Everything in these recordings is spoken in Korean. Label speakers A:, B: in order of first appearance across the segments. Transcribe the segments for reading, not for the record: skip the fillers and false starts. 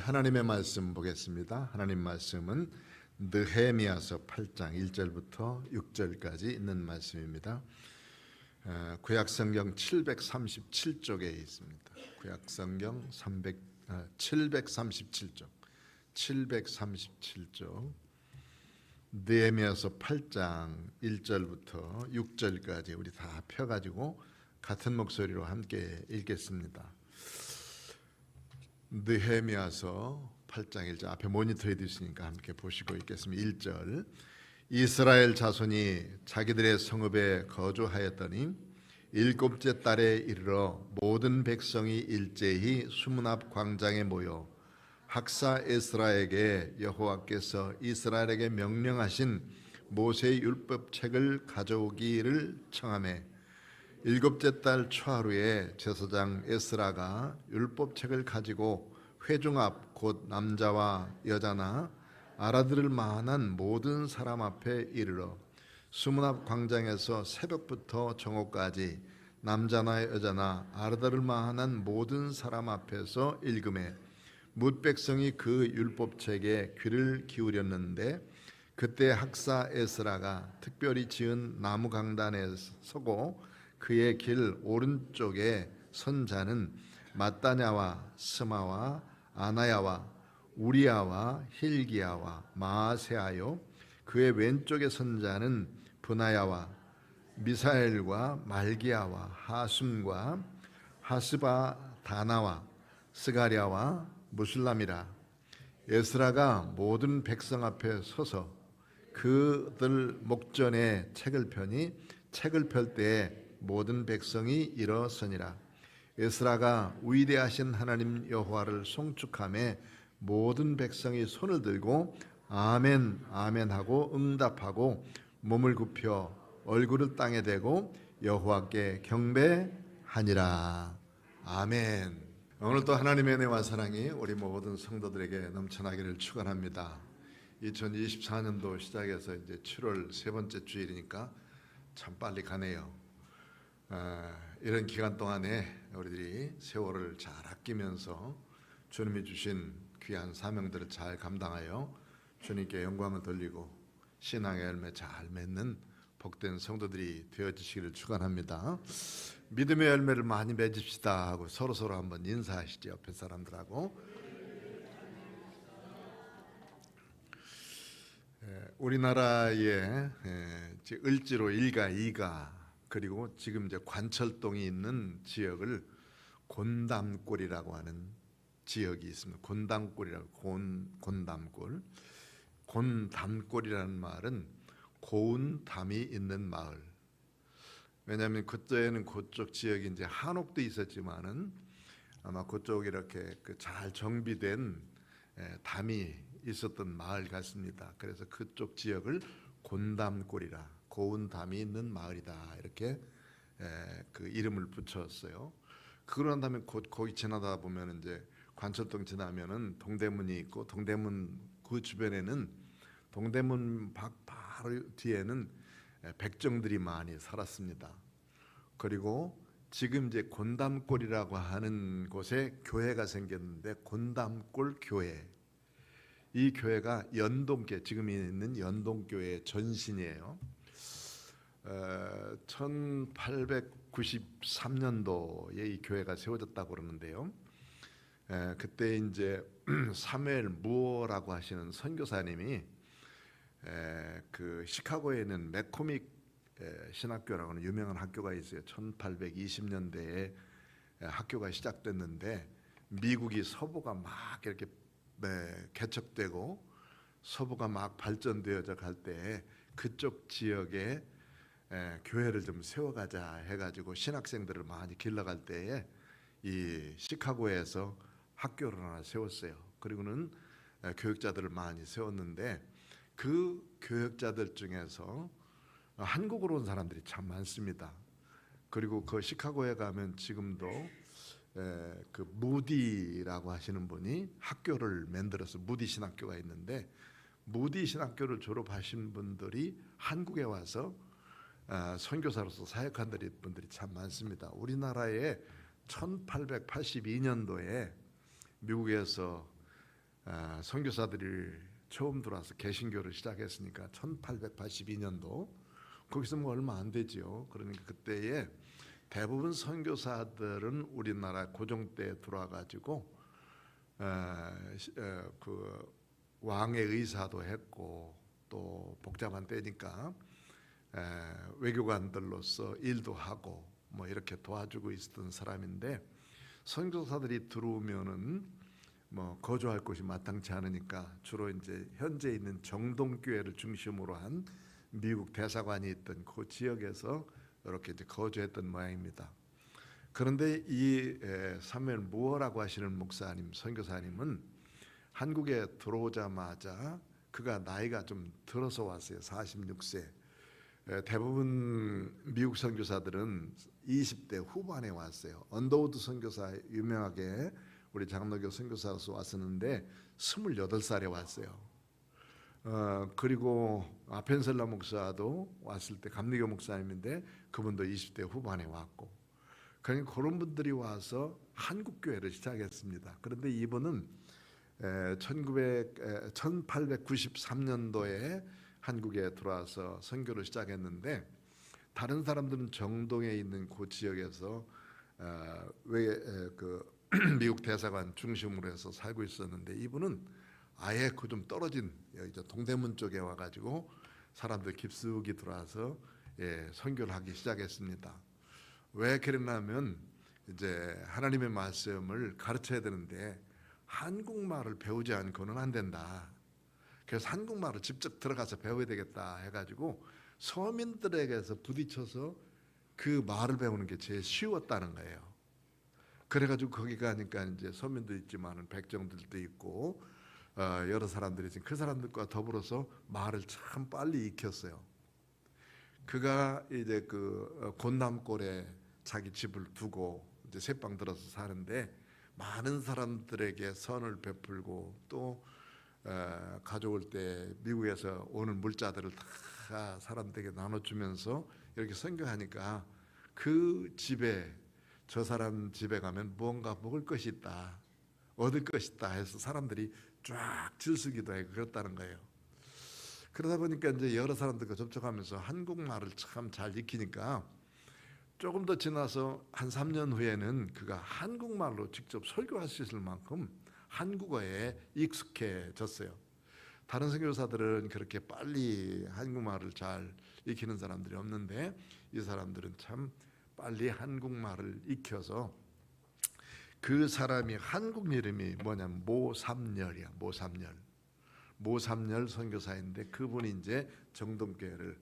A: 하나님의 말씀 보겠습니다. 하나님 말씀은 느헤미야서 8장 1절부터 6절까지 있는 말씀입니다. 구약성경 737쪽에 있습니다. 구약성경 737쪽 737쪽 느헤미야서 8장 1절부터 6절까지 우리 다 펴가지고 같은 목소리로 함께 읽겠습니다. 느헤미야서 8장 1절 앞에 모니터에 있으니까 함께 보시고 읽겠습니다. 1절 이스라엘 자손이 자기들의 성읍에 거주하였더니 일곱째 달에 이르러 모든 백성이 일제히 수문 앞 광장에 모여 학사 에스라에게 여호와께서 이스라엘에게 명령하신 모세의 율법책을 가져오기를 청하매 일곱째 달 초하루에 제사장 에스라가 율법책을 가지고 회중 앞 곧 남자와 여자나 알아들을 만한 모든 사람 앞에 이르러 수문 앞 광장에서 새벽부터 정오까지 남자나 여자나 알아들을 만한 모든 사람 앞에서 읽음에 뭇 백성이 그 율법책에 귀를 기울였는데 그때 학사 에스라가 특별히 지은 나무 강단에 서고 그의 길 오른쪽에 선 자는 마따냐와 스마와 아나야와 우리야와 힐기야와 마세아요 그의 왼쪽에 선 자는 브나야와 미사엘과 말기야와 하숨과 하스바 다나와 스가랴와 무슬람이라. 에스라가 모든 백성 앞에 서서 그들 목전에 책을 펴니 책을 펼 때에 모든 백성이 일어서니라. 에스라가 위대하신 하나님 여호와를 송축하며 모든 백성이 손을 들고 아멘 아멘 하고 응답하고 몸을 굽혀 얼굴을 땅에 대고 여호와께 경배하니라. 아멘. 오늘 또 하나님의 은혜와 사랑이 우리 모든 성도들에게 넘쳐나기를 축원합니다. 2024년도 시작해서 이제 7월 세 번째 주일이니까 참 빨리 가네요. 이런 기간 동안에 우리들이 세월을 잘 아끼면서 주님이 주신 귀한 사명들을 잘 감당하여 주님께 영광을 돌리고 신앙의 열매 잘 맺는 복된 성도들이 되어지시기를 축원합니다. 믿음의 열매를 많이 맺읍시다 하고 서로 한번 인사하시죠. 옆에 사람들하고. 우리나라의 을지로 1가 2가 그리고 지금 이제 관철동이 있는 지역을 곤담골이라고 하는 지역이 있습니다. 곤담골이라고 곤담골. 곤담골이라는 말은 고운 담이 있는 마을. 왜냐하면 그때는 그쪽 지역이 이제 한옥도 있었지만은 아마 그쪽 이렇게 잘 정비된 담이 있었던 마을 같습니다. 그래서 그쪽 지역을 곤담골이라 고운 담이 있는 마을이다 이렇게 그 이름을 붙였어요. 그러고 다음에 거기 지나다 보면 이제 관철동 지나면은 동대문이 있고 동대문 그 주변에는 동대문 바로 뒤에는 백정들이 많이 살았습니다. 그리고 지금 이제 곤담골이라고 하는 곳에 교회가 생겼는데 곤담골 교회. 이 교회가 연동교회, 지금 있는 연동교회의 전신이에요. 1893년도에 이 교회가 세워졌다고 그러는데요. 그때 이제 사무엘 무어라고 하시는 선교사님이 그 시카고에 있는 맥코믹 신학교라고 하는 유명한 학교가 있어요. 1820년대에 학교가 시작됐는데 미국이 서부가 막 이렇게 개척되고 서부가 막 발전되어져 갈 때 그쪽 지역에 교회를 좀 세워가자 해가지고 신학생들을 많이 길러갈 때에 이 시카고에서 학교를 하나 세웠어요. 그리고는 교육자들을 많이 세웠는데 그 교육자들 중에서 한국으로 온 사람들이 참 많습니다. 그리고 그 시카고에 가면 지금도 그 무디라고 하시는 분이 학교를 만들어서 무디 신학교가 있는데 무디 신학교를 졸업하신 분들이 한국에 와서 선교사로서 사역한 분들이 참 많습니다. 우리나라에 1882년도에 미국에서 선교사들이 처음 들어와서 개신교를 시작했으니까 1882년도 거기서 뭐 얼마 안 되지요. 그러니까 그때에 대부분 선교사들은 우리나라 고종 때 들어와 가지고 그 왕의 의사도 했고 또 복잡한 때니까 외교관들로서 일도 하고 뭐 이렇게 도와주고 있었던 사람인데 선교사들이 들어오면은 뭐 거주할 곳이 마땅치 않으니까 주로 이제 현재 있는 정동교회를 중심으로 한 미국 대사관이 있던 그 지역에서 이렇게 이제 거주했던 모양입니다. 그런데 이 사무엘 무어라고 하시는 목사님, 선교사님은 한국에 들어오자마자 그가 나이가 좀 들어서 왔어요. 46세. 대부분 미국 선교사들은 20대 후반에 왔어요. 언더우드 선교사 유명하게 우리 장로교 선교사로서 왔었는데 28살에 왔어요. 그리고 아펜셀라 목사도 왔을 때 감리교 목사님인데 그분도 20대 후반에 왔고, 그러니까 그런 분들이 와서 한국 교회를 시작했습니다. 그런데 이분은 1893년도에 한국에 들어와서 선교를 시작했는데 다른 사람들은 정동에 있는 그 지역에서 미국 대사관 중심으로 해서 살고 있었는데 이분은 아예 그 좀 떨어진 여기 동대문 쪽에 와가지고 사람들 깊숙이 들어와서 선교를 하기 시작했습니다. 왜 그랬냐면 이제 하나님의 말씀을 가르쳐야 되는데 한국말을 배우지 않고는 안 된다. 그래서 한국말을 직접 들어가서 배워야 되겠다 해가지고 서민들에게서 부딪혀서 그 말을 배우는 게 제일 쉬웠다는 거예요. 그래가지고 거기 가니까 이제 서민도 있지만은 백정들도 있고 여러 사람들이 있으니 그 사람들과 더불어서 말을 참 빨리 익혔어요. 그가 이제 그 곤남골에 자기 집을 두고 이제 새방 들어서 사는데 많은 사람들에게 선을 베풀고 또 가져올 때 미국에서 오는 물자들을 다 사람들에게 나눠주면서 이렇게 선교하니까 그 집에 저 사람 집에 가면 무언가 먹을 것이 있다, 얻을 것이 있다 해서 사람들이 쫙 질서기도 하고 그랬다는 거예요. 그러다 보니까 이제 여러 사람들과 접촉하면서 한국말을 참 잘 익히니까 조금 더 지나서 한 3년 후에는 그가 한국말로 직접 설교할 수 있을 만큼 한국어에 익숙해졌어요. 다른 선교사들은 그렇게 빨리 한국말을 잘 익히는 사람들이 없는데 이 사람들은 참 빨리 한국말을 익혀서 그 사람이 한국 이름이 뭐냐면 모삼열이야. 모삼열 선교사인데 그분이 이제 정동교회를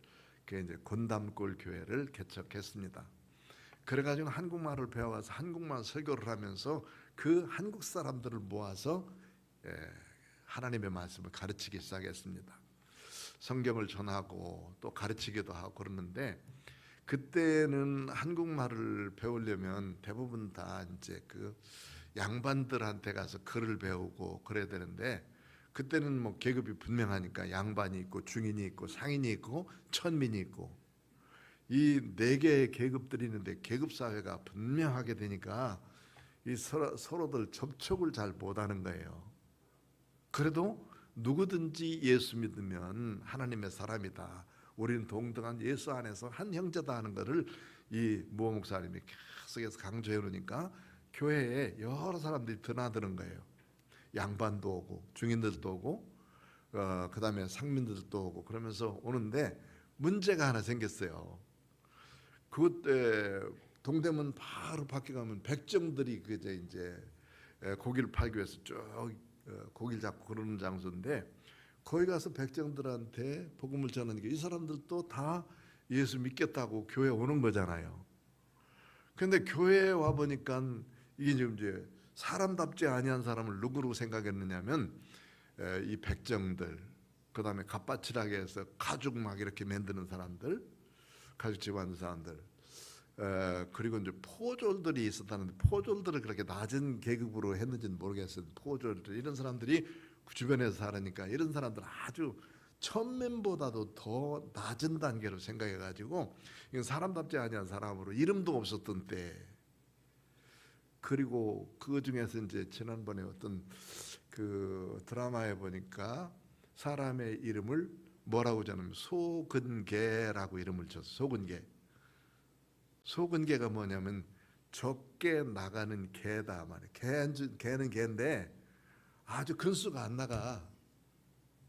A: 그 이제 곤담골 교회를 개척했습니다. 그래가지고 한국말을 배워가서 한국말 설교를 하면서 그 한국 사람들을 모아서 하나님의 말씀을 가르치기 시작했습니다. 성경을 전하고 또 가르치기도 하고 그러는데 그때는 한국말을 배우려면 대부분 다 이제 그 양반들한테 가서 글을 배우고 그래야 되는데 그때는 뭐 계급이 분명하니까 양반이 있고 중인이 있고 상인이 있고 천민이 있고 이 네 개의 계급들이 있는데 계급 사회가 분명하게 되니까 이 서로들 접촉을 잘 못하는 거예요. 그래도 누구든지 예수 믿으면 하나님의 사람이다, 우리는 동등한 예수 안에서 한 형제다 하는 것을 이 무어 목사님이 계속해서 강조해 놓으니까 교회에 여러 사람들이 드나드는 거예요. 양반도 오고 중인들도 오고 그 다음에 상민들도 오고 그러면서 오는데 문제가 하나 생겼어요. 그때 동대문 바로 밖에 가면 백정들이 그제 이제 고기를 팔기 위해서 쭉 고기를 잡고 그러는 장소인데 거기 가서 백정들한테 복음을 전하니까 이 사람들도 다 예수 믿겠다고 교회 오는 거잖아요. 그런데 교회에 와 보니까 이게 지금 이제 사람답지 아니한 사람을 누구로 생각했느냐면 이 백정들, 그 다음에 갑바치라게 해서 가죽 막 이렇게 만드는 사람들, 가죽 집하는 사람들, 그리고 이제 포졸들이 있었다는데 포졸들을 그렇게 낮은 계급으로 했는지는 모르겠어요. 포졸들 이런 사람들이 주변에서 살으니까 이런 사람들 아주 천맨보다도 더 낮은 단계로 생각해가지고 이건 사람답지 아니한 사람으로 이름도 없었던 때. 그리고 그 중에서 이제 지난번에 어떤 그 드라마에 보니까 사람의 이름을 뭐라고 저는 소근개라고 이름을 줬어. 소근개. 소근개가 뭐냐면 적게 나가는 개다 말이야. 개는 개인데 아주 근수가 안 나가.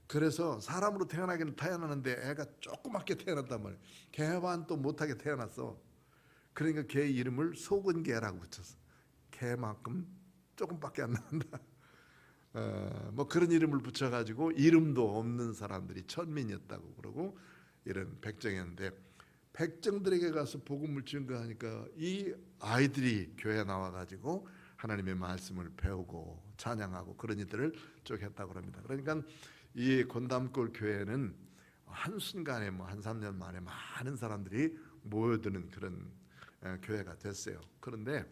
A: 그래서 사람으로 태어나기는 태어나는데 애가 조그맣게 태어났단 말이야. 개만 또 못하게 태어났어. 그러니까 개 이름을 소근개라고 붙였어. 개만큼 조금밖에 안 나간다. 뭐 그런 이름을 붙여가지고 이름도 없는 사람들이 천민이었다고 그러고 이런 백정이었는데, 백정들에게 가서 복음을 증거하니까 이 아이들이 교회에 나와가지고 하나님의 말씀을 배우고 찬양하고 그런 일들을 쭉 했다고 합니다. 그러니까 이 곤담골 교회는 한순간에 뭐 한 3년 만에 많은 사람들이 모여드는 그런 교회가 됐어요. 그런데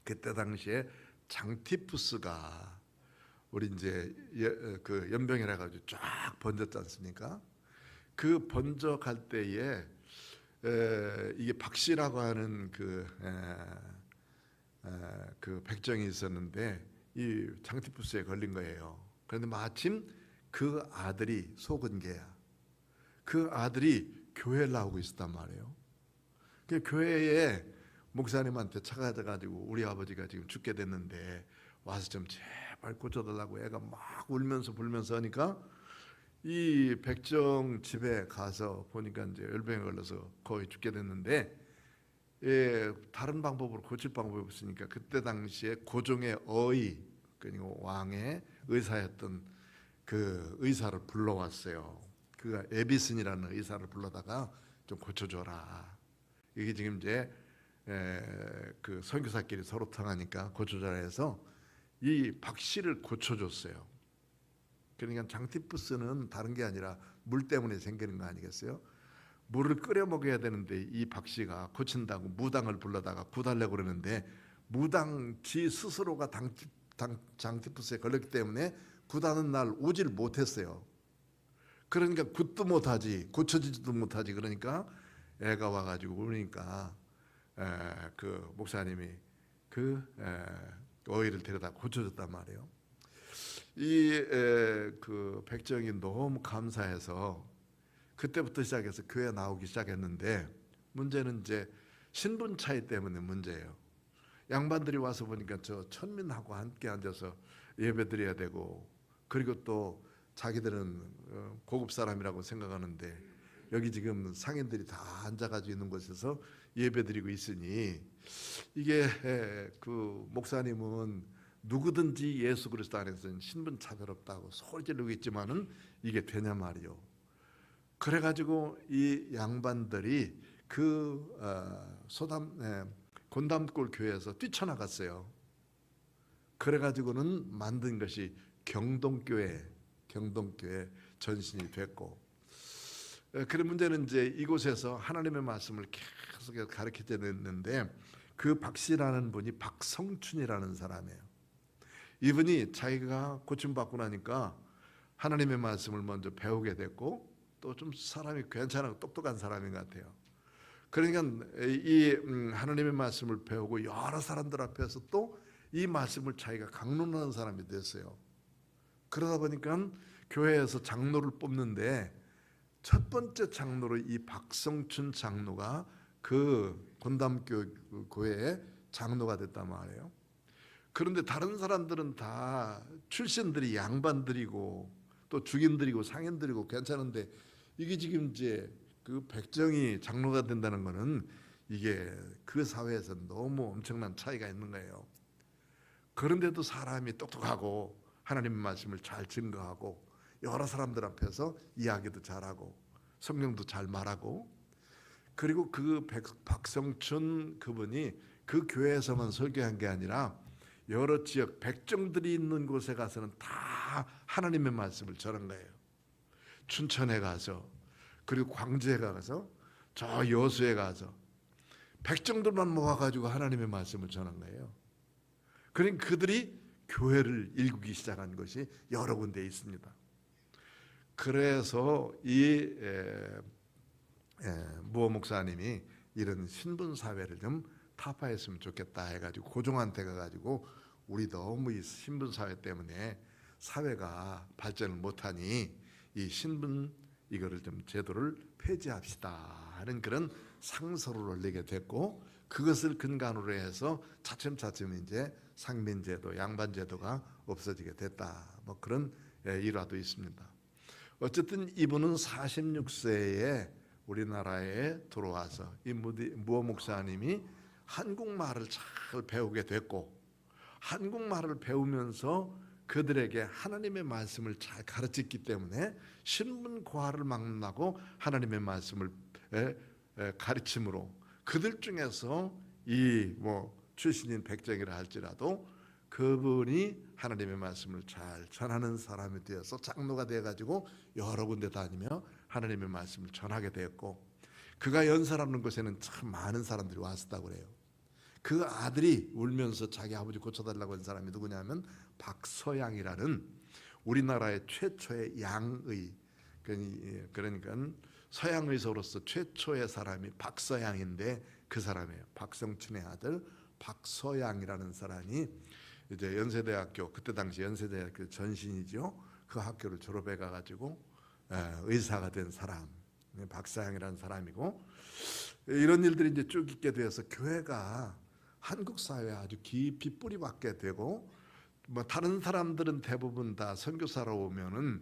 A: 그때 당시에 장티푸스가 우리 이제 그 연병이라 가지고 쫙 번졌지 않습니까? 그 번져갈 때에 이게 박씨라고 하는 그 백정이 있었는데 이 장티푸스에 걸린 거예요. 그런데 마침 그 아들이 소근개야. 그 아들이 교회를 나오고 있었단 말이에요. 그 교회에 목사님한테 찾아가지고 우리 아버지가 지금 죽게 됐는데 와서 좀 제발 고쳐달라고 애가 막 울면서 불면서 하니까 이 백정 집에 가서 보니까 이제 열병에 걸려서 거의 죽게 됐는데, 다른 방법으로 고칠 방법이 없으니까 그때 당시에 고종의 어의, 그리고 왕의 의사였던 그 의사를 불러왔어요. 그가 에비슨이라는 의사를 불러다가 좀 고쳐줘라. 이게 지금 이제 그 선교사끼리 서로 통하니까 고쳐줘라 해서 이 박씨를 고쳐줬어요. 그러니까 장티푸스는 다른 게 아니라 물 때문에 생기는 거 아니겠어요? 물을 끓여 먹여야 되는데 이 박씨가 고친다고 무당을 불러다가 구달려고 그러는데 무당 지 스스로가 장티푸스에 걸렸기 때문에 굿하는 날 오질 못했어요. 그러니까 굿도 못하지 고쳐지지도 못하지. 그러니까 애가 와가지고 그러니까 그 목사님이 그 어이를 데려다 고쳐줬단 말이에요. 그 백정이 너무 감사해서 그때부터 시작해서 교회 나오기 시작했는데, 문제는 이제 신분 차이 때문에 문제예요. 양반들이 와서 보니까 저 천민하고 함께 앉아서 예배드려야 되고, 그리고 또 자기들은 고급 사람이라고 생각하는데 여기 지금 상인들이 다 앉아가지고 있는 곳에서 예배드리고 있으니 이게 그 목사님은 누구든지 예수 그리스도 안에서는 신분 차별 없다고 소리 지르고 있지만은 이게 되냐 말이요. 그래가지고 이 양반들이 그 곤담골 교회에서 뛰쳐나갔어요. 그래가지고는 만든 것이 경동교회 전신이 됐고, 그런 문제는 이제 이곳에서 하나님의 말씀을 계속 가르치게 됐는데, 그 박씨라는 분이 박성춘이라는 사람이에요. 이분이 자기가 고침받고 나니까 하나님의 말씀을 먼저 배우게 됐고, 또 좀 사람이 괜찮고 똑똑한 사람인 것 같아요. 그러니까 이 하나님의 말씀을 배우고 여러 사람들 앞에서 또 이 말씀을 자기가 강론하는 사람이 됐어요. 그러다 보니까 교회에서 장로를 뽑는데 첫 번째 장로로 이 박성춘 장로가 그 곤담교회의 장로가 됐단 말이에요. 그런데 다른 사람들은 다 출신들이 양반들이고 또 죽인들이고 상인들이고 괜찮은데, 이게 지금 이제 그 백정이 장로가 된다는 것은 이게 그 사회에서 너무 엄청난 차이가 있는 거예요. 그런데도 사람이 똑똑하고 하나님의 말씀을 잘 증거하고 여러 사람들 앞에서 이야기도 잘하고 성경도 잘 말하고, 그리고 그 박성춘 그분이 그 교회에서만 설교한 게 아니라 여러 지역 백정들이 있는 곳에 가서는 다 하나님의 말씀을 전한 거예요. 춘천에 가서, 그리고 광주에 가서, 저 여수에 가서 백정들만 모아가지고 하나님의 말씀을 전한 거예요. 그러니까 그들이 교회를 일구기 시작한 것이 여러 군데 있습니다. 그래서 이 무호 목사님이 이런 신분 사회를 좀 타파했으면 좋겠다 해가지고 고종한테 가가지고 우리 너무 이 신분 사회 때문에 사회가 발전을 못하니 이 신분 이거를 좀 제도를 폐지합시다 하는 그런 상소를 올리게 됐고, 그것을 근간으로 해서 차츰차츰 이제 상민제도, 양반제도가 없어지게 됐다. 뭐 그런 일화도 있습니다. 어쨌든 이분은 46세에 우리나라에 들어와서 이 무어 목사님이 한국말을 잘 배우게 됐고, 한국말을 배우면서 그들에게 하나님의 말씀을 잘 가르쳤기 때문에 신분 고하를 막론하고 하나님의 말씀을 가르침으로 그들 중에서 이 출신인 백정이라 할지라도 그분이 하나님의 말씀을 잘 전하는 사람이 되어서 장로가 되어가지고 여러 군데 다니며 하나님의 말씀을 전하게 되었고, 그가 연설하는 곳에는 참 많은 사람들이 왔었다고 그래요. 그 아들이 울면서 자기 아버지 고쳐달라고 한 사람이 누구냐면 박서양이라는 우리나라의 최초의 양의, 그러니까 서양의사로서 최초의 사람이 박서양인데 그 사람이에요. 박성춘의 아들 박서양이라는 사람이 이제 연세대학교, 그때 당시 연세대학교 전신이죠. 그 학교를 졸업해 가지고 의사가 된 사람, 박서양이라는 사람이고, 이런 일들이 이제 쭉 있게 되어서 교회가 한국 사회에 아주 깊이 뿌리박게 되고, 뭐 다른 사람들은 대부분 다 선교사로 오면은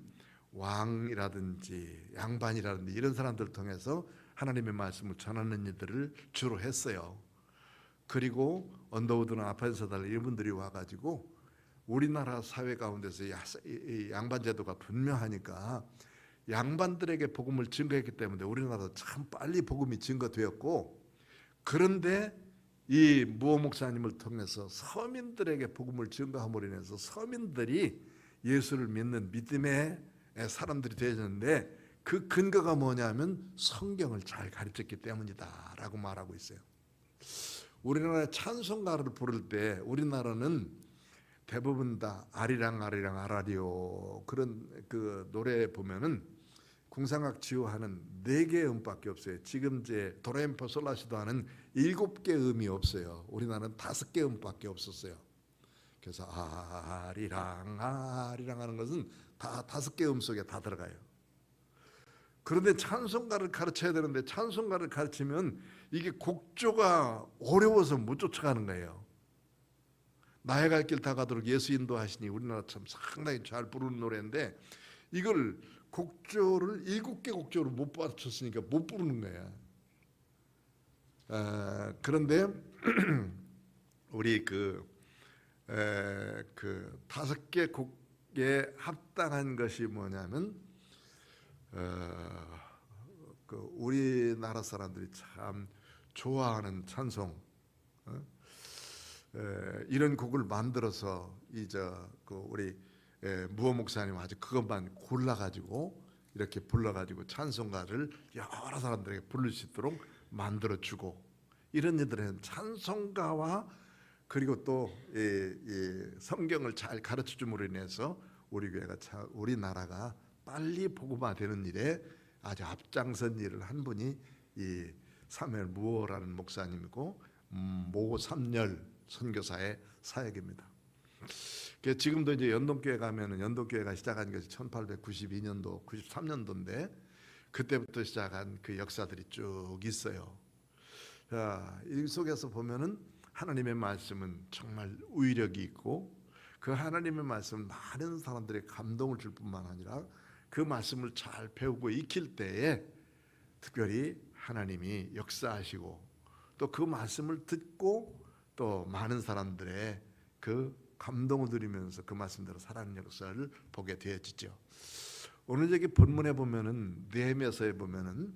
A: 왕이라든지 양반이라든지 이런 사람들을 통해서 하나님의 말씀을 전하는 일들을 주로 했어요. 그리고 언더우드나 아펜서달 이분들이 와가지고 우리나라 사회 가운데서 양반제도가 분명하니까 양반들에게 복음을 증거했기 때문에 우리나라도 참 빨리 복음이 증거되었고, 그런데 이 무어 목사님을 통해서 서민들에게 복음을 증거함으로 인해서 서민들이 예수를 믿는 믿음의 사람들이 되었는데, 그 근거가 뭐냐면 성경을 잘 가르쳤기 때문이다 라고 말하고 있어요. 우리나라 찬송가를 부를 때 우리나라는 대부분 다 아리랑 아리랑 아라리오 그런 그 노래 보면은 궁상악 지호하는 4개의 음밖에 없어요. 지금 이제 도레미파 솔라시도 하는 7개 음이 없어요. 우리나라는 5개 음밖에 없었어요. 그래서 아리랑 아리랑 하는 것은 다 5개 음 속에 다 들어가요. 그런데 찬송가를 가르쳐야 되는데 찬송가를 가르치면 이게 곡조가 어려워서 못 쫓아가는 거예요. 나의 갈 길 다 가도록 예수 인도하시니, 우리나라 참 상당히 잘 부르는 노래인데 이걸 곡조를 7개 곡조로 못 받쳤으니까 못 부르는 거야. 그런데 우리 그 5개 곡에 합당한 것이 뭐냐면 그 우리나라 사람들이 참 좋아하는 찬송, 이런 곡을 만들어서 우리 무어 목사님 아주 그것만 골라가지고 이렇게 불러가지고 찬송가를 여러 사람들에게 부를 수 있도록 만들어주고, 이런 일들은 찬송가와 그리고 또 이 성경을 잘 가르쳐줌으로 인해서 우리 교회가 우리나라가 빨리 복음화되는 일에 아주 앞장선 일을 한 분이 이 사무엘 무어라는 목사님이고 모 삼열 선교사의 사역입니다. 지금도 이제 연동교회 가면은 연동교회가 시작한 것이 1892년도, 93년도인데 그때부터 시작한 그 역사들이 쭉 있어요. 자, 이 속에서 보면은 하나님의 말씀은 정말 위력이 있고, 그 하나님의 말씀은 많은 사람들의 감동을 줄 뿐만 아니라 그 말씀을 잘 배우고 익힐 때에 특별히 하나님이 역사하시고, 또 그 말씀을 듣고 또 많은 사람들의 그 감동을 누리면서 그 말씀대로 살아가는 역사를 보게 되어지죠. 오늘 여기 본문에 보면은 느헤미야서에 보면은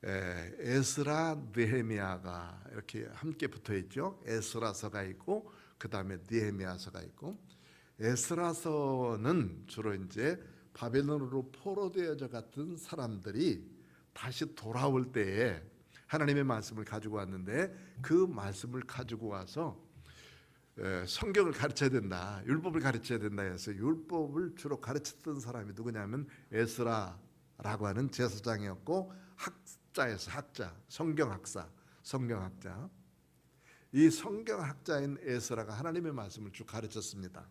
A: 에스라 느헤미야가 이렇게 함께 붙어 있죠. 에스라서가 있고 그 다음에 느헤미야서가 있고, 에스라서는 주로 이제 바벨론으로 포로되어져 갔던 사람들이 다시 돌아올 때에 하나님의 말씀을 가지고 왔는데, 그 말씀을 가지고 와서 성경을 가르쳐야 된다, 율법을 가르쳐야 된다 해서 율법을 주로 가르쳤던 사람이 누구냐면 에스라라고 하는 제사장이었고, 학자에서 학자, 성경학자. 이 성경학자인 에스라가 하나님의 말씀을 쭉 가르쳤습니다.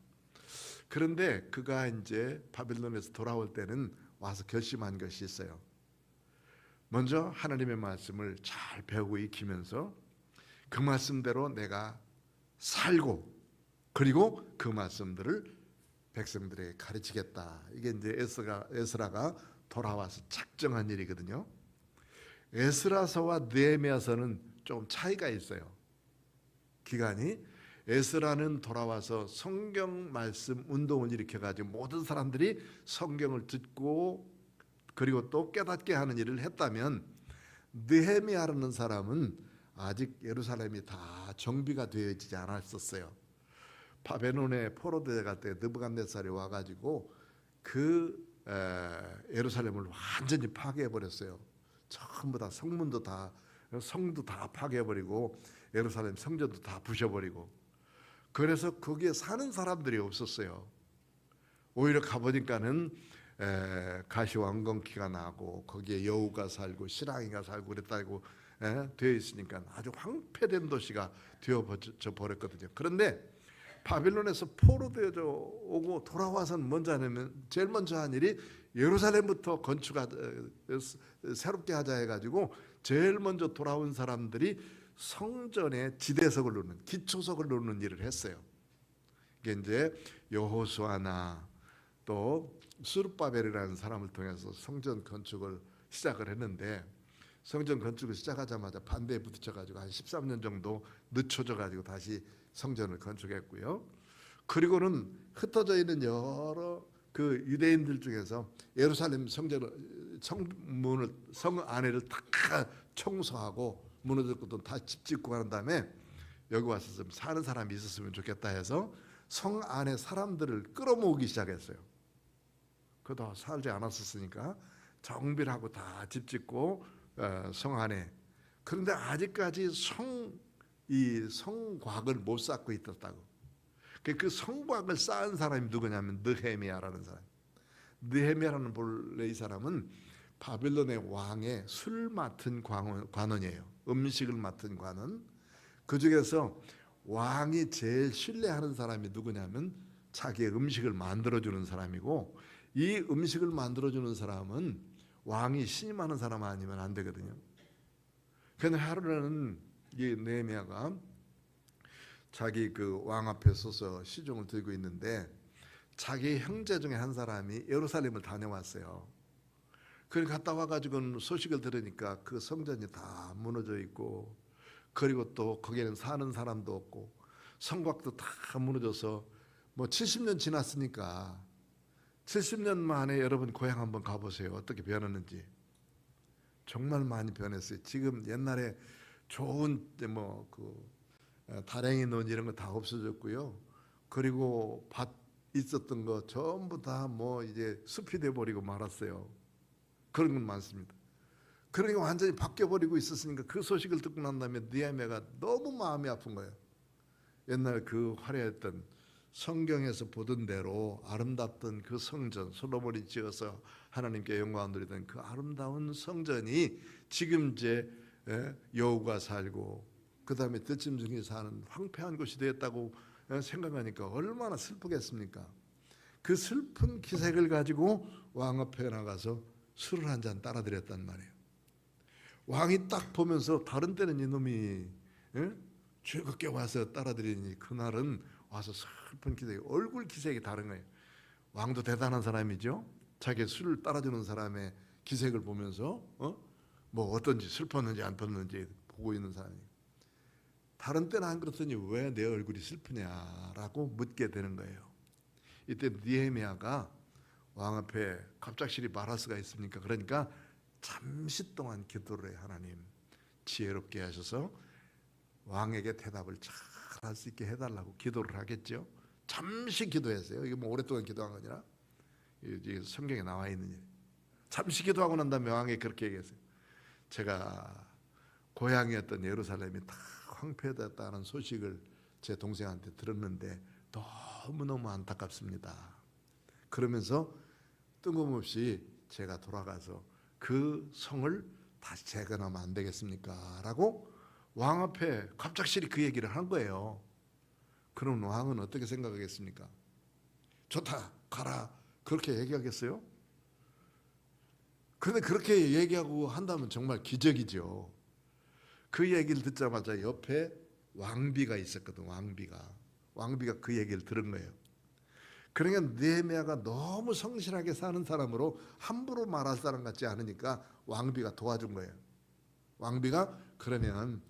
A: 그런데 그가 이제 바빌론에서 돌아올 때는 와서 결심한 것이 있어요. 먼저 하나님의 말씀을 잘 배우고 익히면서 그 말씀대로 내가 살고, 그리고 그 말씀들을 백성들에게 가르치겠다. 이게 이제 에스라가 돌아와서 작정한 일이거든요. 에스라서와 느헤미야서는 좀 차이가 있어요. 기간이. 에스라는 돌아와서 성경 말씀 운동을 일으켜가지고 모든 사람들이 성경을 듣고 그리고 또 깨닫게 하는 일을 했다면, 느헤미야라는 사람은 아직 예루살렘이 다 정비가 되어지지 않았었어요. 바벨론의 포로되어갈 때 느부갓네살이 와가지고 그 예루살렘을 완전히 파괴해버렸어요. 전부 다 성문도 다, 성도 다 파괴해버리고 예루살렘 성전도 다 부셔버리고, 그래서 거기에 사는 사람들이 없었어요. 오히려 가보니까는 가시왕건기가 나고 거기에 여우가 살고 실랑이가 살고 그랬다고 되어 있으니까 아주 황폐된 도시가 되어져 버렸거든요. 그런데 바빌론에서 포로되어져 오고 돌아와서는 먼저 하냐면 제일 먼저 한 일이 예루살렘부터 새롭게 하자 해가지고 제일 먼저 돌아온 사람들이 성전에 지대석을 놓는, 기초석을 놓는 일을 했어요. 이게 이제 여호수아나 또 스룹바벨이라는 사람을 통해서 성전 건축을 시작을 했는데, 성전 건축을 시작하자마자 반대에 부딪혀가지고 한 13년 정도 늦춰져가지고 다시 성전을 건축했고요. 그리고는 흩어져 있는 여러 그 유대인들 중에서 예루살렘 성문을, 성 안에를 다 청소하고 무너질 것도 다 집 짓고 한 다음에 여기 와서 좀 사는 사람이 있었으면 좋겠다 해서 성 안에 사람들을 끌어모으기 시작했어요. 그도 살지 않았었으니까 정비를 하고 다 집 짓고 성 안에. 그런데 아직까지 이 성곽을 못 쌓고 있었다고. 그 성곽을 쌓은 사람이 누구냐면 느헤미야라는 사람. 느헤미야라는 본래 이 사람은 바빌론의 왕의 술 맡은 관원이에요. 음식을 맡은 관원. 그 중에서 왕이 제일 신뢰하는 사람이 누구냐면 자기의 음식을 만들어주는 사람이고, 이 음식을 만들어주는 사람은 왕이 신임하는 사람 아니면 안 되거든요. 그런데 하루는 이 느헤미야가 자기 그 왕 앞에 서서 시종을 들고 있는데 자기 형제 중에 한 사람이 예루살렘을 다녀왔어요. 그걸 갔다 와가지고 소식을 들으니까 그 성전이 다 무너져 있고, 그리고 또 거기에는 사는 사람도 없고 성곽도 다 무너져서 뭐 70년 지났으니까 70년 만에 여러분 고향 한번 가보세요. 어떻게 변했는지. 정말 많이 변했어요. 지금 옛날에 좋은 다랭이 논 이런 거 다 없어졌고요. 그리고 밭 있었던 거 전부 다 이제 숲이 돼 버리고 말았어요. 그런 건 많습니다. 그러니까 완전히 바뀌어 버리고 있었으니까 그 소식을 듣고 난 다음에 느헤미야가 너무 마음이 아픈 거예요. 옛날 그 화려했던 성경에서 보던 대로 아름답던 그 성전, 솔로몬이 지어서 하나님께 영광을 드리던 그 아름다운 성전이 지금 이제 여우가 살고 그 다음에 들짐승이 사는 황폐한 곳이 되었다고 생각하니까 얼마나 슬프겠습니까? 그 슬픈 기색을 가지고 왕 앞에 나가서 술을 한 잔 따라드렸단 말이에요. 왕이 딱 보면서 다른 때는 이놈이 즐겁게 와서 따라드리니 그날은 와서 슬픈 기색이, 얼굴 기색이 다른 거예요. 왕도 대단한 사람이죠. 자기 술을 따라주는 사람의 기색을 보면서 어떤지 슬펐는지 안 슬펐는지 보고 있는 사람이에요. 다른 때는 안 그렇더니 왜 내 얼굴이 슬프냐라고 묻게 되는 거예요. 이때 느헤미야가 왕 앞에 갑작스레 말할 수가 있습니까? 그러니까 잠시 동안 기도를 해요. 하나님 지혜롭게 하셔서 왕에게 대답을 잘 할 수 있게 해달라고 기도를 하겠죠. 잠시 기도했어요. 이게 오랫동안 기도한 거 아니라 이게 성경에 나와 있는 일. 잠시 기도하고 난 다음에 왕이 그렇게 얘기했어요. 제가 고향이었던 예루살렘이 다 황폐되었다는 소식을 제 동생한테 들었는데 너무너무 안타깝습니다. 그러면서 뜬금없이 제가 돌아가서 그 성을 다시 재건하면 안 되겠습니까? 라고 왕 앞에 갑작스레 그 얘기를 한 거예요. 그럼 왕은 어떻게 생각하겠습니까? 좋다 가라 그렇게 얘기하겠어요? 그런데 그렇게 얘기하고 한다면 정말 기적이죠. 그 얘기를 듣자마자 옆에 왕비가 있었거든. 왕비가 그 얘기를 들은 거예요. 그러니까 느헤미야가 너무 성실하게 사는 사람으로 함부로 말할 사람 같지 않으니까 왕비가 도와준 거예요. 왕비가 그러면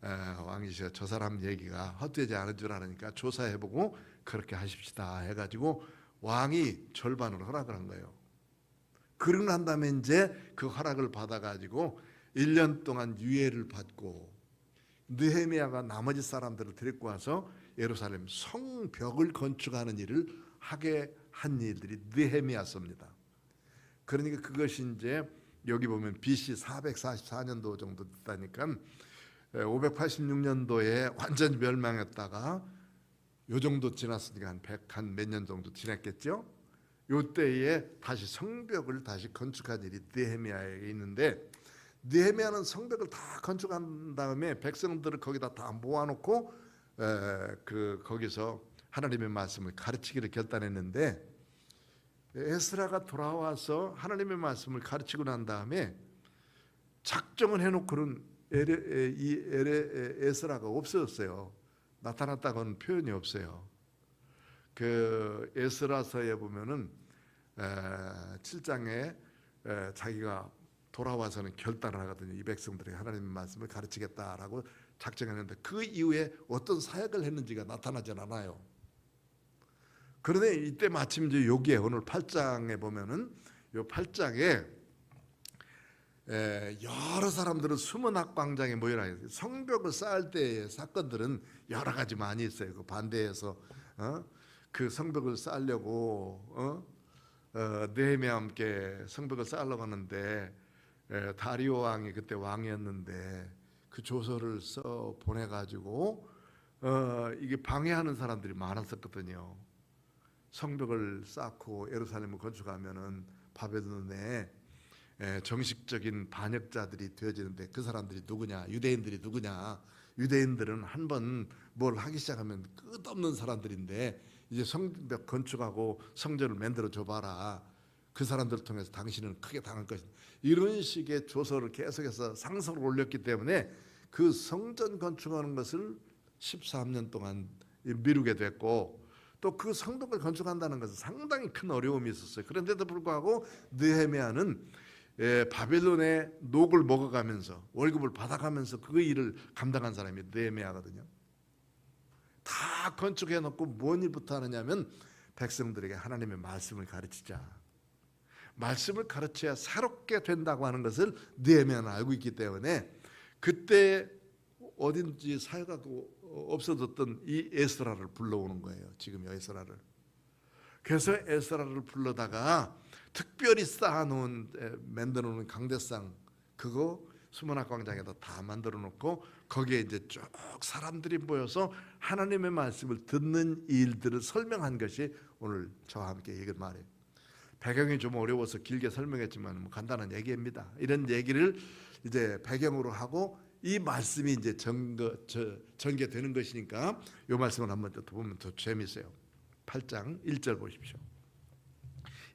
A: 왕이시여 저 사람 얘기가 헛되지 않은 줄 아니까 조사해보고 그렇게 하십시다 해가지고 왕이 절반으로 허락을 한 거예요. 그러고 난 다음에 이제 그 허락을 받아가지고 1년 동안 유예를 받고 느헤미야가 나머지 사람들을 데리고 와서 예루살렘 성벽을 건축하는 일을 하게 한 일들이 느헤미야서입니다. 그러니까 그것이 이제 여기 보면 BC 444년도 정도 됐다니까 586년도에 완전히 멸망했다가 요 정도 지났으니까 한 몇 년 정도 지났겠죠. 요 때에 다시 성벽을 다시 건축한 일이 느헤미야에 있는데 느헤미야는 성벽을 다 건축한 다음에 백성들을 거기다 다 모아놓고 거기서 하나님의 말씀을 가르치기를 결단했는데 에스라가 돌아와서 하나님의 말씀을 가르치고 난 다음에 작정을 해놓고는 에스라가 없어졌어요. 나타났다고는 표현이 없어요. 그 에스라서에 보면은 7장에 자기가 돌아와서는 결단을 하거든요. 이 백성들에게 하나님의 말씀을 가르치겠다라고 작정했는데 그 이후에 어떤 사역을 했는지가 나타나질 않아요. 그런데 이때 마침 이제 여기에 오늘 8장에 보면은 요 8장에 여러 사람들은 수문학 광장에 모여라. 성벽을 쌓을 때의 사건들은 여러 가지 많이 있어요. 그 반대에서 그 성벽을 쌓으려고 느헤미야와 함께 성벽을 쌓으려고 하는데 다리오 왕이 그때 왕이었는데 그 조서를 써 보내가지고 이게 방해하는 사람들이 많았었거든요. 성벽을 쌓고 예루살렘을 건축하면은 바벨론에 정식적인 반역자들이 되어지는데 그 사람들이 누구냐? 유대인들이 누구냐? 유대인들은 한번 뭘 하기 시작하면 끝없는 사람들인데 이제 성벽 건축하고 성전을 만들어 줘봐라. 그 사람들을 통해서 당신은 크게 당할 것이다. 이런 식의 조서를 계속해서 상소를 올렸기 때문에 그 성전 건축하는 것을 13년 동안 미루게 됐고 또 그 성벽을 건축한다는 것은 상당히 큰 어려움이 있었어요. 그런데도 불구하고 느헤미야는 바벨론의 녹을 먹어가면서 월급을 받아가면서 그 일을 감당한 사람이 느헤미야거든요. 다 건축해놓고 뭔 일부터 하느냐면 백성들에게 하나님의 말씀을 가르치자. 말씀을 가르쳐야 새롭게 된다고 하는 것을 느헤미야는 알고 있기 때문에 그때 어딘지 사역하고 없어졌던 이 에스라를 불러오는 거예요. 지금 에스라를. 그래서 에스라를 불러다가 특별히 쌓아놓은 만들어놓은 강대상 그거 수문학 광장에다 다 만들어놓고 거기에 이제 쭉 사람들이 모여서 하나님의 말씀을 듣는 일들을 설명한 것이 오늘 저와 함께 얘기를 말해요. 배경이 좀 어려워서 길게 설명했지만 뭐 간단한 얘기입니다. 이런 얘기를 이제 배경으로 하고 이 말씀이 이제 전개되는 것이니까 이 말씀을 한번 더 보면 더 재미있어요. 8장 1절 보십시오.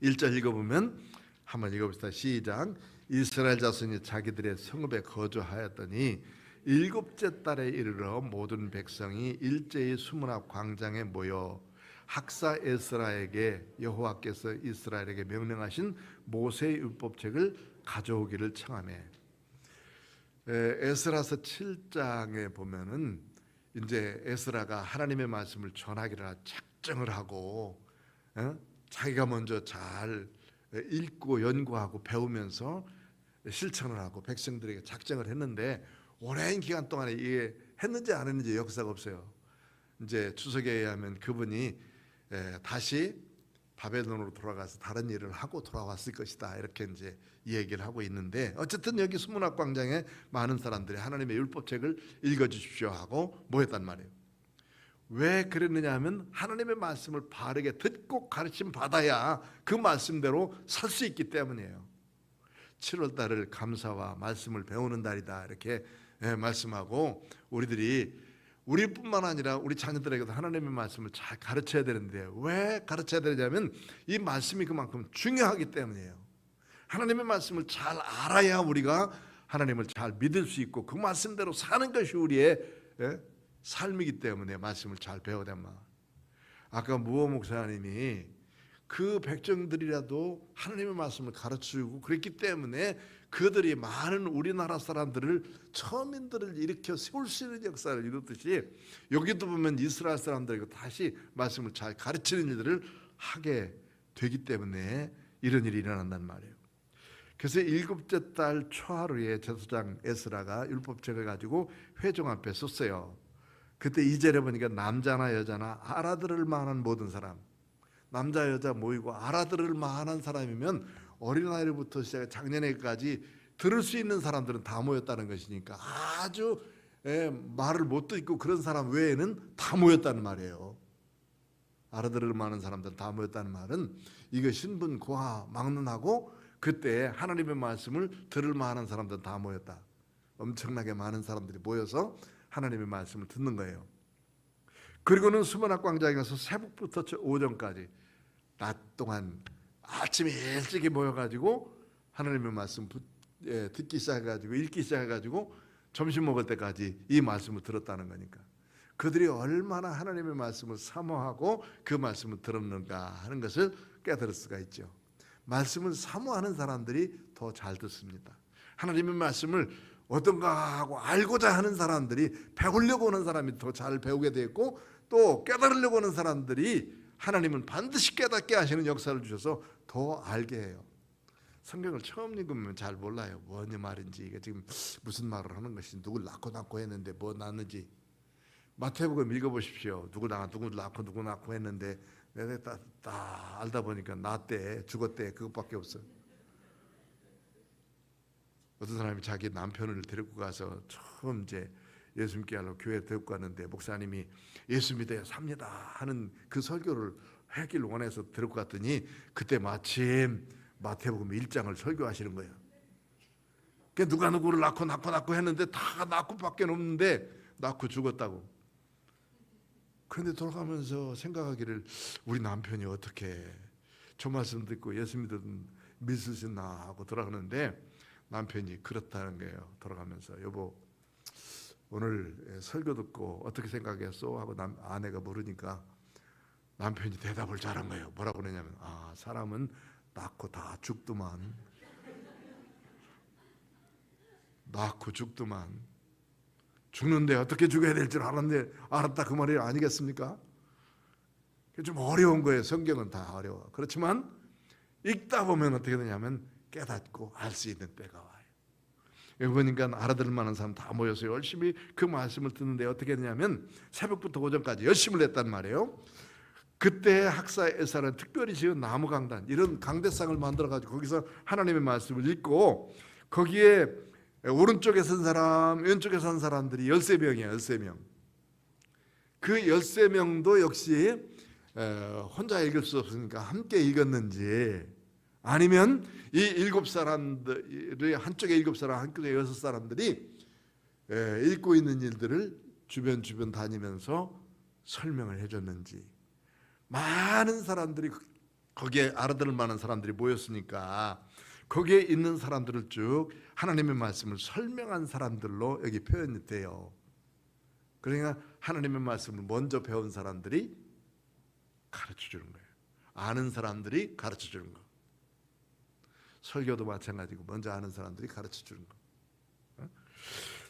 A: 1절 읽어보면 한번 읽어봅시다. 시작. 이스라엘 자손이 자기들의 성읍에 거주하였더니 7째 달에 이르러 모든 백성이 일제히 수문학 광장에 모여 학사 에스라에게 여호와께서 이스라엘에게 명령하신 모세의 율법책을 가져오기를 청하매. 에스라서 7장에 보면은 이제 에스라가 하나님의 말씀을 전하기를 작정을 하고 자기가 먼저 잘 읽고 연구하고 배우면서 실천을 하고 백성들에게 작정을 했는데 오랜 기간 동안에 이게 했는지 안 했는지 역사가 없어요. 이제 추석에 의하면 그분이 다시 바벨론으로 돌아가서 다른 일을 하고 돌아왔을 것이다 이렇게 이제 얘기를 하고 있는데 어쨌든 여기 수문학 광장에 많은 사람들이 하나님의 율법책을 읽어주십시오 하고 모였단 말이에요. 왜 그랬느냐 하면 하나님의 말씀을 바르게 듣고 가르침 받아야 그 말씀대로 살 수 있기 때문이에요. 7월 달을 감사와 말씀을 배우는 달이다 이렇게 말씀하고 우리들이 우리뿐만 아니라 우리 자녀들에게도 하나님의 말씀을 잘 가르쳐야 되는데, 왜 가르쳐야 되냐면 이 말씀이 그만큼 중요하기 때문이에요. 하나님의 말씀을 잘 알아야 우리가 하나님을 잘 믿을 수 있고 그 말씀대로 사는 것이 우리의 삶이기 때문에 말씀을 잘 배워야 된다. 아까 무호 목사님이 그 백성들이라도 하나님의 말씀을 가르치고 그랬기 때문에 그들이 많은 우리나라 사람들을, 처음인들을 일으켜 세울 수 있는 역사를 이뤘듯이, 여기도 보면 이스라엘 사람들에게 다시 말씀을 잘 가르치는 일들을 하게 되기 때문에 이런 일이 일어난단 말이에요. 그래서 7째 달 초하루에 제사장 에스라가 율법책을 가지고 회중 앞에 섰어요. 그때 2절에 보니까 남자나 여자나 알아들을 만한 모든 사람, 남자 여자 모이고 알아들을 만한 사람이면 어린아이부터 시작해 작년에까지 들을 수 있는 사람들은 다 모였다는 것이니까, 아주 말을 못 듣고 그런 사람 외에는 다 모였다는 말이에요. 알아들을 만한 사람들은 다 모였다는 말은 이거 신분 고하 막론하고 그때 하나님의 말씀을 들을 만한 사람들은 다 모였다. 엄청나게 많은 사람들이 모여서 하나님의 말씀을 듣는 거예요. 그리고는 수문학 광장에 가서 새벽부터 오전까지 낮 동안 아침에 일찍이 모여가지고 하나님의 말씀 듣기 시작해가지고 읽기 시작해가지고 점심 먹을 때까지 이 말씀을 들었다는 거니까, 그들이 얼마나 하나님의 말씀을 사모하고 그 말씀을 들었는가 하는 것을 깨달을 수가 있죠. 말씀을 사모하는 사람들이 더 잘 듣습니다. 하나님의 말씀을 어떤가 하고 알고자 하는 사람들이, 배우려고 하는 사람이 더 잘 배우게 되고, 또 깨달으려고 하는 사람들이 하나님은 반드시 깨닫게 하시는 역사를 주셔서 더 알게 해요. 성경을 처음 읽으면 잘 몰라요. 뭐니 말인지, 이게 지금 무슨 말을 하는 것인지, 누굴 낳고 했는데 뭐 낳는지. 마태복음 읽어보십시오. 누구 낳고 했는데 내가 다 알다 보니까 낳았대, 죽었대, 그것밖에 없어. 어떤 사람이 자기 남편을 데리고 가서 처음 이제 예수 믿게 하려고 교회에 데리고 갔는데, 목사님이 예수 믿어야 삽니다 하는 그 설교를 하길 원해서 데리고 갔더니 그때 마침 마태복음 1장을 설교하시는 거예요. 그러니까 누가 누구를 낳고 했는데 다 낳고밖에 없는데 낳고 죽었다고. 그런데 돌아가면서 생각하기를, 우리 남편이 어떻게 저 말씀 듣고 예수 믿으셨나 하고 돌아가는데, 남편이 그렇다는 거예요. 돌아가면서, 여보 오늘 설교 듣고 어떻게 생각했어? 하고 아내가 물으니까 남편이 대답을 잘한 거예요. 뭐라고 그러냐면, 사람은 낳고 다 죽더만. 낳고 죽더만. 죽는데 어떻게 죽어야 될 줄 알았다 그 말이 아니겠습니까? 좀 어려운 거예요. 성경은 다 어려워. 그렇지만 읽다 보면 어떻게 되냐면 깨닫고 알 수 있는 때가 와요. 여기 보니까 알아들을 만한 사람 다 모여서 열심히 그 말씀을 듣는데 어떻게 되냐면 새벽부터 오전까지 열심을 냈단 말이에요. 그때 학사 에사는 특별히 지은 나무 강단, 이런 강대상을 만들어가지고 거기서 하나님의 말씀을 읽고, 거기에 오른쪽에 선 사람, 왼쪽에 선 사람들이 13명이에요. 13명. 그 13명도 역시 혼자 읽을 수 없으니까 함께 읽었는지, 아니면 이 7사람들이 한쪽에 7사람, 한쪽에 6사람들이 읽고 있는 일들을 주변 다니면서 설명을 해줬는지, 많은 사람들이, 거기에 알아들을 만한 사람들이 모였으니까 거기에 있는 사람들을 쭉 하나님의 말씀을 설명한 사람들로 여기 표현이 돼요. 그러니까 하나님의 말씀을 먼저 배운 사람들이 가르쳐주는 거예요. 아는 사람들이 가르쳐주는 거. 설교도 마찬가지고 먼저 아는 사람들이 가르쳐주는 거.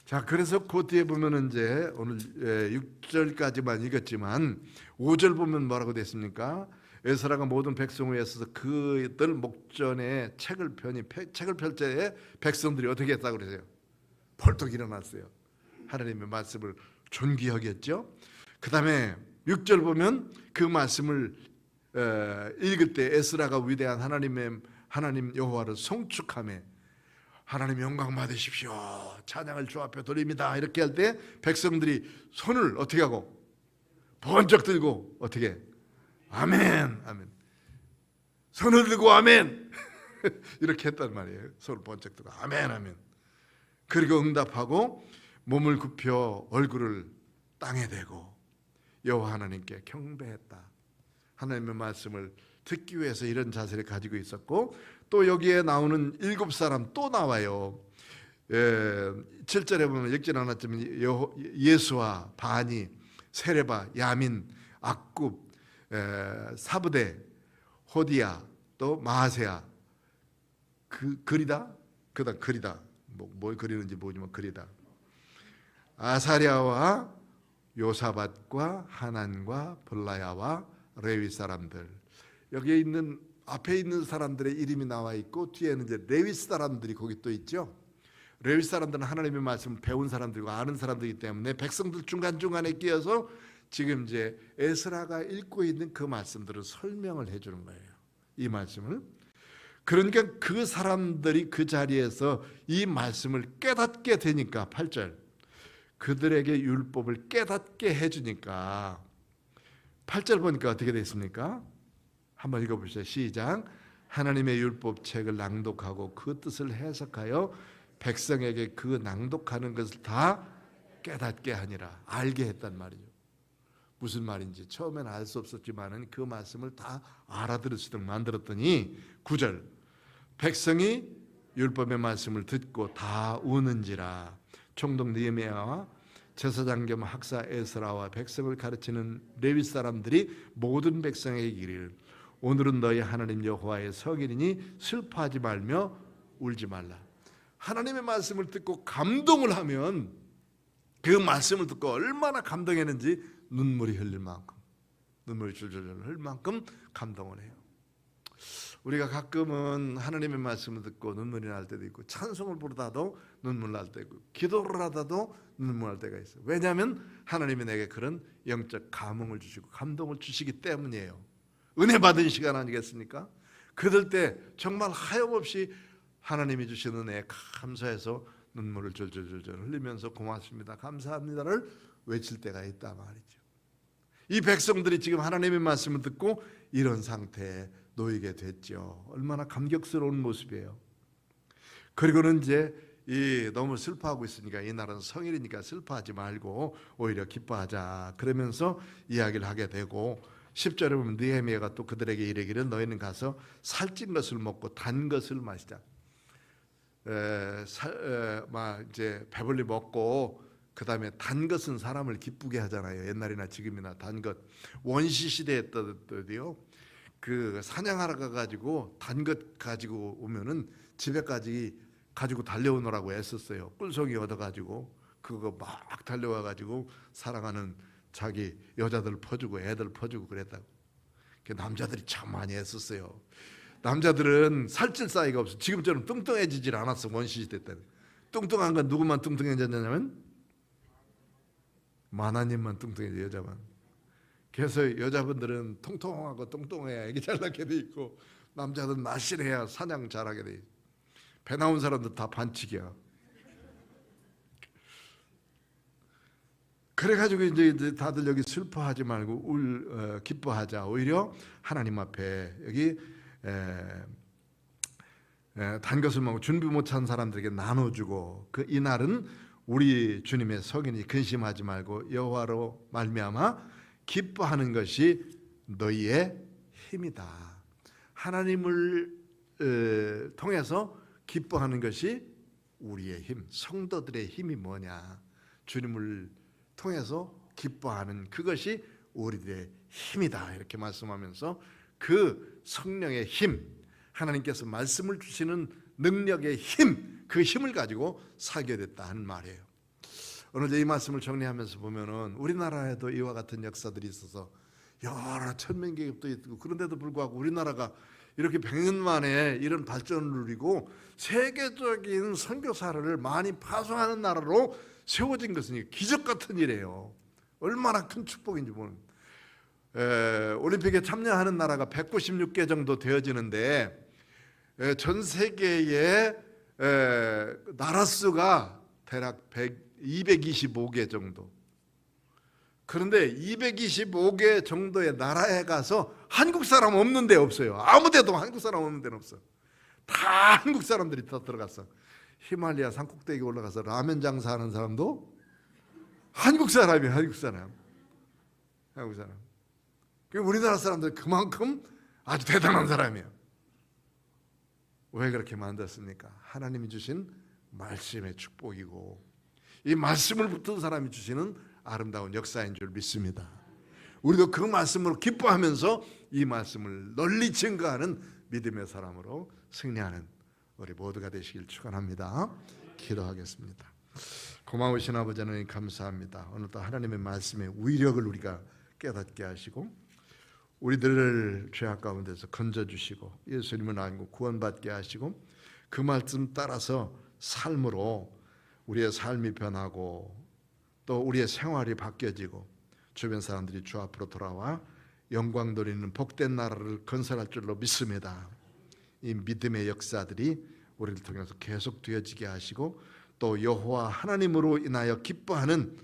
A: 자, 그래서 그 뒤에 보면은 이제 오늘 6절까지만 읽었지만 5절 보면 뭐라고 됐습니까? 에스라가 모든 백성을 위해서 그들 목전에 책을 펼 때에 백성들이 어떻게 했다고 그러세요? 벌떡 일어났어요. 하나님의 말씀을 존귀히 여겼죠. 그 다음에 6절 보면 그 말씀을 읽을 때 에스라가 위대한 하나님 여호와를 송축하며, 하나님 영광 받으십시오, 찬양을 주 앞에 돌립니다, 이렇게 할 때 백성들이 손을 어떻게 하고 번쩍 들고 어떻게? 아멘, 아멘. 손을 들고 아멘 이렇게 했단 말이에요. 손을 번쩍 들고 아멘, 아멘. 그리고 응답하고 몸을 굽혀 얼굴을 땅에 대고 여호와 하나님께 경배했다. 하나님의 말씀을 듣기 위해서 이런 자세를 가지고 있었고, 또 여기에 나오는 7사람 또 나와요. 7절에 보면 읽지는 않았지만 예수와 바니, 세레바, 야민, 악굽, 사브데, 호디야, 또 마하세야, 그리다, 그다음 그리다, 뭘 그리는지 모르지만 그리다, 아사랴와 요사밧과 하난과 블라야와 레위 사람들. 여기에 있는 앞에 있는 사람들의 이름이 나와 있고 뒤에는 이제 레위 사람들이 거기 또 있죠. 레위 사람들은 하나님의 말씀을 배운 사람들이고 아는 사람들이기 때문에 백성들 중간중간에 끼어서 지금 이제 에스라가 읽고 있는 그 말씀들을 설명을 해주는 거예요. 이 말씀을. 그러니까 그 사람들이 그 자리에서 이 말씀을 깨닫게 되니까 8절 그들에게 율법을 깨닫게 해주니까 8절 보니까 어떻게 됐습니까? 한번 읽어보시죠. 시작. 하나님의 율법책을 낭독하고 그 뜻을 해석하여 백성에게 그 낭독하는 것을 다 깨닫게 하니라. 알게 했단 말이죠. 무슨 말인지 처음에는 알 수 없었지만은 그 말씀을 다 알아들을 수 있도록 만들었더니 9절 백성이 율법의 말씀을 듣고 다 우는지라. 총독 느헤미야와 제사장 겸 학사 에스라와 백성을 가르치는 레위 사람들이 모든 백성에게 이르기를 오늘은 너희 하나님 여호와의 성일이니 슬퍼하지 말며 울지 말라. 하나님의 말씀을 듣고 감동을 하면 그 말씀을 듣고 얼마나 감동했는지 눈물이 흘릴 만큼, 눈물이 줄줄 흘릴 만큼 감동을 해요. 우리가 가끔은 하나님의 말씀을 듣고 눈물이 날 때도 있고 찬송을 부르다도 눈물 날 때도 있고 기도를 하다도 눈물 날 때가 있어요. 왜냐하면 하나님이 내게 그런 영적 감흥을 주시고 감동을 주시기 때문이에요. 은혜 받은 시간 아니겠습니까? 그럴 때 정말 하염없이 하나님이 주신 은혜에 감사해서 눈물을 절절절절 흘리면서 고맙습니다, 감사합니다를 외칠 때가 있다 말이죠. 이 백성들이 지금 하나님의 말씀을 듣고 이런 상태에 놓이게 됐죠. 얼마나 감격스러운 모습이에요. 그리고는 이제 너무 슬퍼하고 있으니까 이 날은 성일이니까 슬퍼하지 말고 오히려 기뻐하자 그러면서 이야기를 하게 되고 10절에 보면 느헤미야가 또 그들에게 이르기를 너희는 가서 살찐 것을 먹고 단 것을 마시자. 이제 배불리 먹고 그 다음에 단 것은 사람을 기쁘게 하잖아요. 옛날이나 지금이나 단 것. 원시 시대에 때도요. 그 사냥하러 가가지고 단 것 가지고 오면은 집에까지 가지고 달려오느라고 애썼어요. 꿀송이 얻어가지고 그거 막 달려와가지고 사랑하는 자기 여자들 퍼주고 애들 퍼주고 그랬다고. 남자들이 참 많이 애썼어요. 남자들은 살찔 사이가 없어. 지금처럼 뚱뚱해지질 않았어. 원시시대 때는. 뚱뚱한 건 누구만 뚱뚱해졌냐면 마나님만 뚱뚱해져, 여자만. 그래서 여자분들은 통통하고 뚱뚱해야 애기 잘 낳게 돼 있고 남자들은 날씬해야 사냥 잘하게 돼 있고 배 나온 사람들 다 반칙이야. 그래가지고 이제 다들 여기 슬퍼하지 말고 기뻐하자. 오히려 하나님 앞에 여기 단 것을 먹고 준비 못한 사람들에게 나눠주고 이 날은 우리 주님의 성인이 근심하지 말고 여호와로 말미암아 기뻐하는 것이 너희의 힘이다. 하나님을 통해서 기뻐하는 것이 우리의 힘. 성도들의 힘이 뭐냐? 주님을 통해서 기뻐하는 그것이 우리들의 힘이다. 이렇게 말씀하면서 그 성령의 힘, 하나님께서 말씀을 주시는 능력의 힘, 그 힘을 가지고 살게 됐다 하는 말이에요. 오늘 이 말씀을 정리하면서 보면은 우리나라에도 이와 같은 역사들이 있어서 여러 천민계급도 있고 그런데도 불구하고 우리나라가 이렇게 100년 만에 이런 발전을 누리고 세계적인 선교사를 많이 파송하는 나라로 세워진 것은 기적 같은 일이에요. 얼마나 큰 축복인지 모르는. 올림픽에 참여하는 나라가 196개 정도 되어지는데 전 세계의 나라 수가 대략 225개 정도. 그런데 225개 정도의 나라에 가서 한국 사람 없는 데 없어요. 아무 데도 한국 사람 없는 데는 없어. 다 한국 사람들이 다 들어갔어. 히말라야 산꼭대기 올라가서 라면 장사하는 사람도 한국 사람이에요. 한국 사람. 한국 사람. 우리나라 사람들 그만큼 아주 대단한 사람이에요. 왜 그렇게 만들었습니까? 하나님이 주신 말씀의 축복이고 이 말씀을 붙든 사람이 주시는 아름다운 역사인 줄 믿습니다. 우리도 그 말씀으로 기뻐하면서 이 말씀을 널리 증거하는 믿음의 사람으로 승리하는 우리 모두가 되시길 축원합니다. 기도하겠습니다. 고마우신 아버지 하나님 감사합니다. 오늘도 하나님의 말씀의 위력을 우리가 깨닫게 하시고 우리들을 죄악 가운데서 건져주시고 예수님을 알고 구원받게 하시고 그 말씀 따라서 삶으로 우리의 삶이 변하고 또 우리의 생활이 바뀌어지고 주변 사람들이 주 앞으로 돌아와 영광 돌리는 복된 나라를 건설할 줄로 믿습니다. 이 믿음의 역사들이 우리를 통해서 계속 되어지게 하시고 또 여호와 하나님으로 인하여 기뻐하는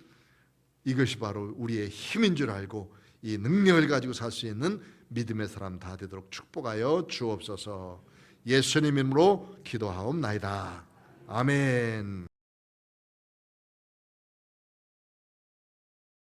A: 이것이 바로 우리의 힘인 줄 알고 이 능력을 가지고 살 수 있는 믿음의 사람 다 되도록 축복하여 주옵소서. 예수님 이름으로 기도하옵나이다. 아멘.